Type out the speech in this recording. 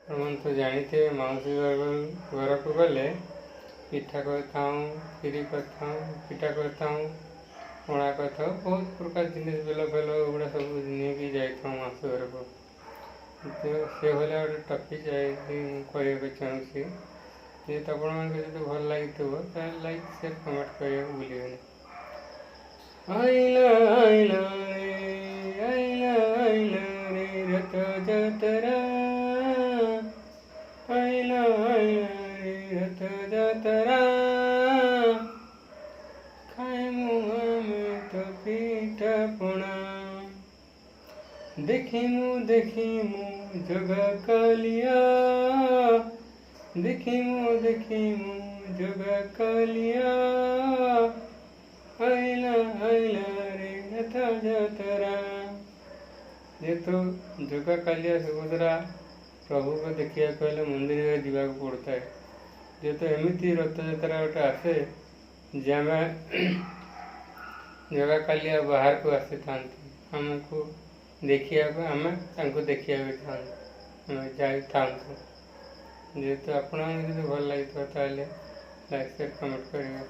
ଆପଣ ତ ଜାଣିଥିବେ ମାଉସୀ ଘରକୁ ଗଲେ ପିଠା କରିଥାଉ, କ୍ଷୀରି କରିଥାଉ, ପିଠା କରିଥାଉ, ପଣା କରିଥାଉ, ବହୁତ ପ୍ରକାର ଜିନିଷ ବେଲ ଫେଲ ଏଗୁଡ଼ା ସବୁ ନେଇକି ଯାଇଥାଉ ମାଉସୀ ଘରକୁ। ସେଭଳିଆ ଗୋଟେ ଟପିକ୍ କହିବାକୁ ଚାହୁଁଛି। ଯେହେତୁ ଆପଣମାନଙ୍କୁ ଯଦି ଭଲ ଲାଗିଥିବ ତାହେଲେ ଲାଇକ୍ ସେୟାର କମେଣ୍ଟ କରିବାକୁ ଭୁଲିବେନି। ଆଇଲା ଆଇଲା ରେ ରଥଯାତ୍ରା, ଆଇଲା ରେ ରଥଯାତ୍ରା, ଖାଇମୁ ଆମେ ତ ପିଠା ପଣା, ଦେଖିମୁ ଜଗା କାଳିଆ, ଦେଖିମୁ ଜଗା କାଳିଆ, ଆଇଲା ରେ ରଥଯାତ୍ରା। ଯେହେତୁ ଜଗା କାଳିଆ ସୁଭଦ୍ରା ପ୍ରଭୁକୁ ଦେଖିବାକୁ ହେଲେ ମନ୍ଦିରରେ ଯିବାକୁ ପଡ଼ୁଥାଏ। ଯେହେତୁ ଏମିତି ରଥଯାତ୍ରା ଗୋଟେ ଆସେ ଯେ ଆମେ ଜଗା କାଳିଆ ବାହାରକୁ ଆସିଥାନ୍ତି ଆମକୁ ଦେଖିବାକୁ, ଆମେ ତାଙ୍କୁ ଦେଖିବାକୁ ଯାଇଥାନ୍ତୁ। ଯେହେତୁ ଆପଣଙ୍କୁ ଯଦି ଭଲ ଲାଗିଥିବ ତାହେଲେ ଲାଇକ୍ ସେୟାର କମେଣ୍ଟ କରିବେ।